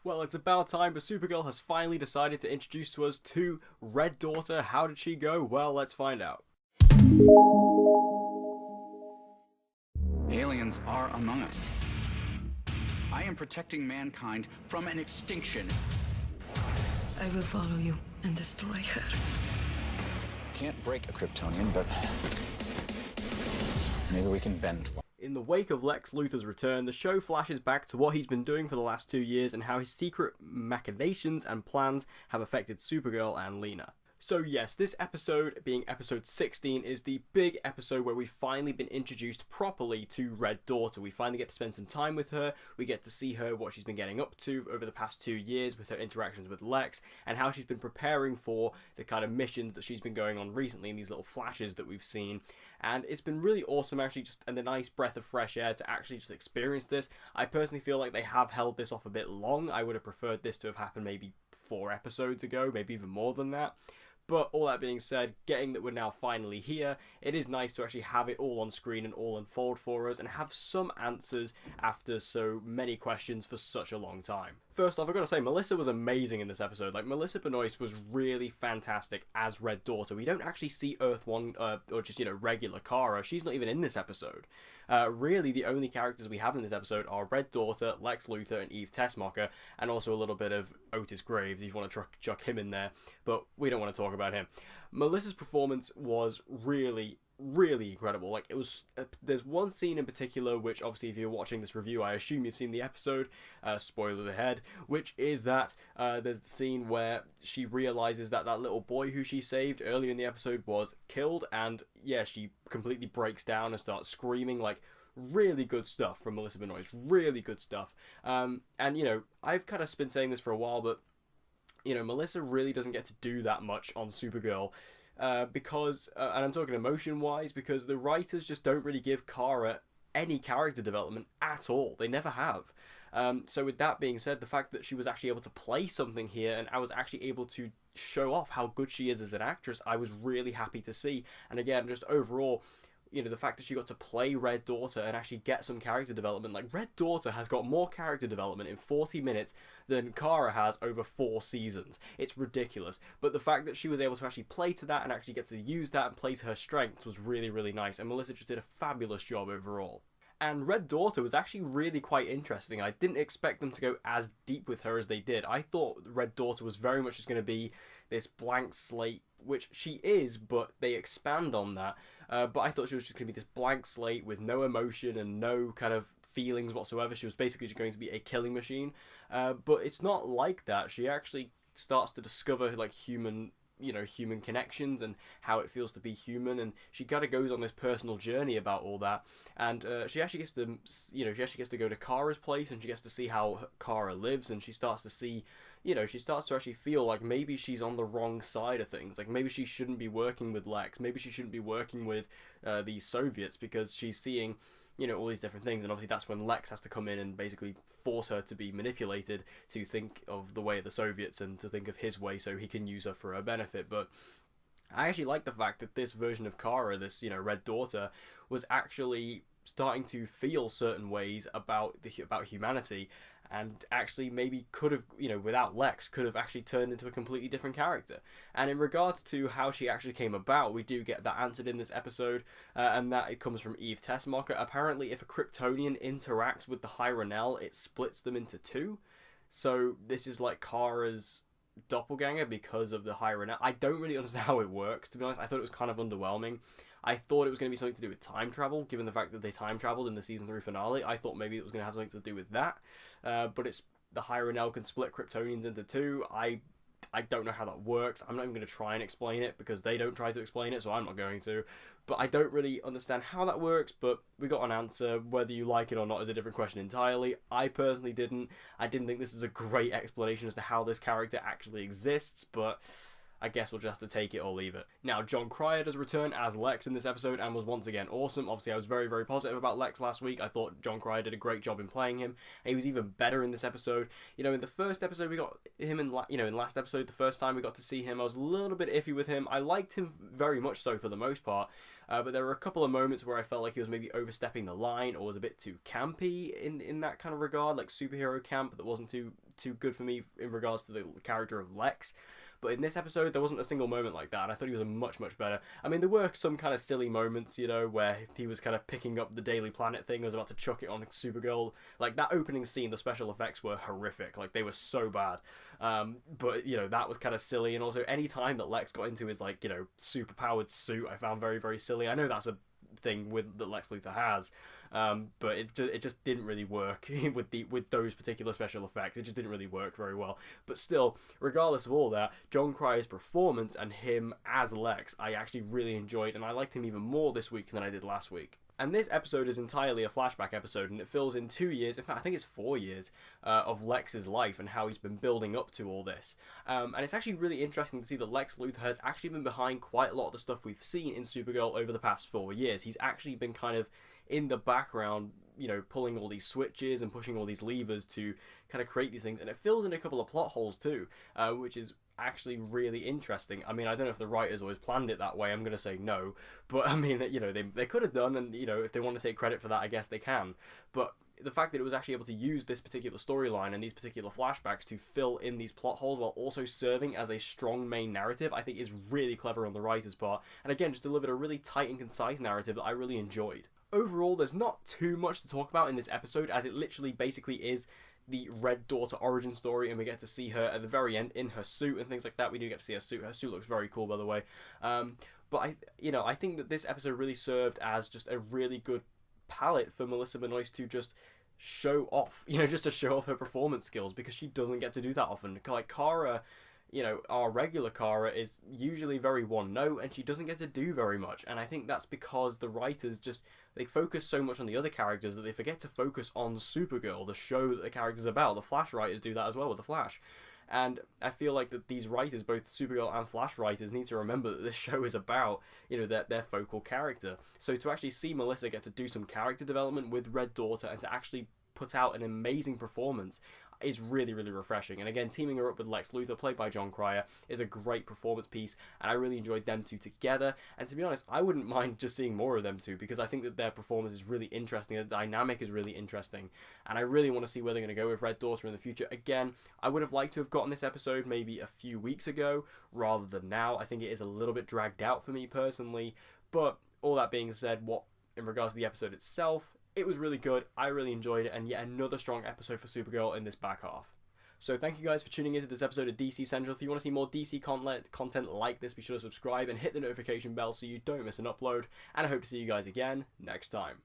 Well, it's about time, but Supergirl has finally decided to introduce to us to Red Daughter. How did she go? Well, let's find out. Aliens are among us. I am protecting mankind from an extinction. I will follow you and destroy her. Can't break a Kryptonian, but maybe we can bend one. In the wake of Lex Luthor's return, the show flashes back to what he's been doing for the last 2 years and how his secret machinations and plans have affected Supergirl and Lena. So yes, this episode, being episode 16, is the big episode where we've finally been introduced properly to Red Daughter. We finally get to spend some time with her, we get to see her, what she's been getting up to over the past 2 years with her interactions with Lex, and how she's been preparing for the kind of missions that she's been going on recently in these little flashes that we've seen. And it's been really awesome actually, just and a nice breath of fresh air to actually just experience this. I personally feel like they have held this off a bit long. I would have preferred this to have happened maybe 4 episodes ago, maybe even more than that. But all that being said, getting that we're now finally here, it is nice to actually have it all on screen and all unfold for us and have some answers after so many questions for such a long time. First off, I've got to say, Melissa was amazing in this episode. Like, Melissa Benoist was really fantastic as Red Daughter. We don't actually see Earth 1, or just, regular Kara. She's not even in this episode. Really, the only characters we have in this episode are Red Daughter, Lex Luthor, and Eve Tessmacher, and also a little bit of Otis Graves, if you want to chuck him in there, but we don't want to talk about him. Melissa's performance was really incredible. Like, it was there's one scene in particular which, obviously, if you're watching this review, I assume you've seen the episode, spoilers ahead, which is that there's the scene where she realizes that that little boy who she saved earlier in the episode was killed, and yeah, she completely breaks down and starts screaming. Like, really good stuff from Melissa Benoist, really good stuff. And I've kind of been saying this for a while, but Melissa really doesn't get to do that much on Supergirl. Because, and I'm talking emotion-wise, because the writers just don't really give Kara any character development at all. They never have. So with that being said, the fact that she was actually able to play something here, and I was actually able to show off how good she is as an actress, I was really happy to see. And again, just overall, the fact that she got to play Red Daughter and actually get some character development. Like, Red Daughter has got more character development in 40 minutes than Kara has over 4 seasons. It's ridiculous. But the fact that she was able to actually play to that and actually get to use that and play to her strengths was really nice. And Melissa just did a fabulous job overall. And Red Daughter was actually really quite interesting. I didn't expect them to go as deep with her as they did. I thought Red Daughter was very much just going to be this blank slate, which she is, but they expand on that. But I thought she was just going to be this blank slate with no emotion and no kind of feelings whatsoever. She was basically just going to be a killing machine. But it's not like that. She actually starts to discover like human connections and how it feels to be human, and she kind of goes on this personal journey about all that. And she actually gets to go to Kara's place, and she gets to see how Kara lives, and she starts to see, she starts to actually feel like maybe she's on the wrong side of things. Like, maybe she shouldn't be working with Lex, maybe she shouldn't be working with these Soviets, because she's seeing all these different things. And obviously that's when Lex has to come in and basically force her to be manipulated to think of the way of the Soviets and to think of his way so he can use her for her benefit. But I actually like the fact that this version of Kara, this Red Daughter, was actually starting to feel certain ways about humanity, and actually maybe could have, without Lex, could have actually turned into a completely different character. And in regards to how she actually came about, we do get that answered in this episode, and that it comes from Eve Tessmacher. Apparently, if a Kryptonian interacts with the Hyronel, it splits them into 2. So this is like Kara's doppelganger because of the Hyronel. I don't really understand how it works, to be honest. I thought it was kind of underwhelming. I thought it was going to be something to do with time travel, given the fact that they time traveled in the season 3 finale. I thought maybe it was going to have something to do with that. But it's the Hyronel can split Kryptonians into 2. I don't know how that works. I'm not even going to try and explain it because they don't try to explain it, so I'm not going to. But I don't really understand how that works, but we got an answer. Whether you like it or not is a different question entirely. I personally didn't. I didn't think this is a great explanation as to how this character actually exists, but I guess we'll just have to take it or leave it. Now, John Cryer does return as Lex in this episode and was once again awesome. Obviously, I was very positive about Lex last week. I thought John Cryer did a great job in playing him, and he was even better in this episode. In the first episode we got him, in last episode, the first time we got to see him, I was a little bit iffy with him. I liked him very much so for the most part, but there were a couple of moments where I felt like he was maybe overstepping the line or was a bit too campy in that kind of regard, like superhero camp that wasn't too too good for me in regards to the character of Lex. But in this episode, there wasn't a single moment like that, and I thought he was a much, much better. I mean, there were some kind of silly moments, you know, where he was kind of picking up the Daily Planet thing, was about to chuck it on Supergirl. Like, that opening scene, the special effects were horrific. Like, they were so bad. But, you know, that was kind of silly. And also, any time that Lex got into his, like, you know, super-powered suit, I found very, very silly. I know that's a thing that Lex Luthor has, but it just didn't really work with those particular special effects. It just didn't really work very well. But still, regardless of all that, Jon Cryer's performance and him as Lex, I actually really enjoyed, and I liked him even more this week than I did last week. And this episode is entirely a flashback episode, and it fills in 2 years, in fact I think it's 4 years, of Lex's life and how he's been building up to all this. And it's actually really interesting to see that Lex Luthor has actually been behind quite a lot of the stuff we've seen in Supergirl over the past 4 years. He's actually been kind of in the background, you know, pulling all these switches and pushing all these levers to kind of create these things, and it fills in a couple of plot holes too, which is actually really interesting. I mean, I don't know if the writers always planned it that way. I'm going to say no, but I mean, you know, they could have done, and you know, if they want to take credit for that, I guess they can. But the fact that it was actually able to use this particular storyline and these particular flashbacks to fill in these plot holes while also serving as a strong main narrative, I think is really clever on the writer's part, and again, just delivered a really tight and concise narrative that I really enjoyed. Overall, there's not too much to talk about in this episode, as it literally basically is the Red Daughter origin story, and we get to see her at the very end in her suit and things like that. We do get to see her suit. Her suit looks very cool, by the way. But I think that this episode really served as just a really good palette for Melissa Benoist to just show off, just to show off her performance skills, because she doesn't get to do that often. Like Kara, our regular Kara is usually very one note, and she doesn't get to do very much. And I think that's because the writers they focus so much on the other characters that they forget to focus on Supergirl, the show that the character's about. The Flash writers do that as well with the Flash. And I feel like that these writers, both Supergirl and Flash writers, need to remember that this show is about, their focal character. So to actually see Melissa get to do some character development with Red Daughter and to actually put out an amazing performance is really, really refreshing. And again, teaming her up with Lex Luthor, played by Jon Cryer, is a great performance piece, and I really enjoyed them two together. And to be honest, I wouldn't mind just seeing more of them two, because I think that their performance is really interesting, the dynamic is really interesting, and I really want to see where they're going to go with Red Daughter in the future. Again, I would have liked to have gotten this episode maybe a few weeks ago, rather than now. I think it is a little bit dragged out for me personally, but all that being said, in regards to the episode itself, it was really good, I really enjoyed it, and yet another strong episode for Supergirl in this back half. So thank you guys for tuning into this episode of DC Central. If you want to see more DC content like this, be sure to subscribe and hit the notification bell so you don't miss an upload, and I hope to see you guys again next time.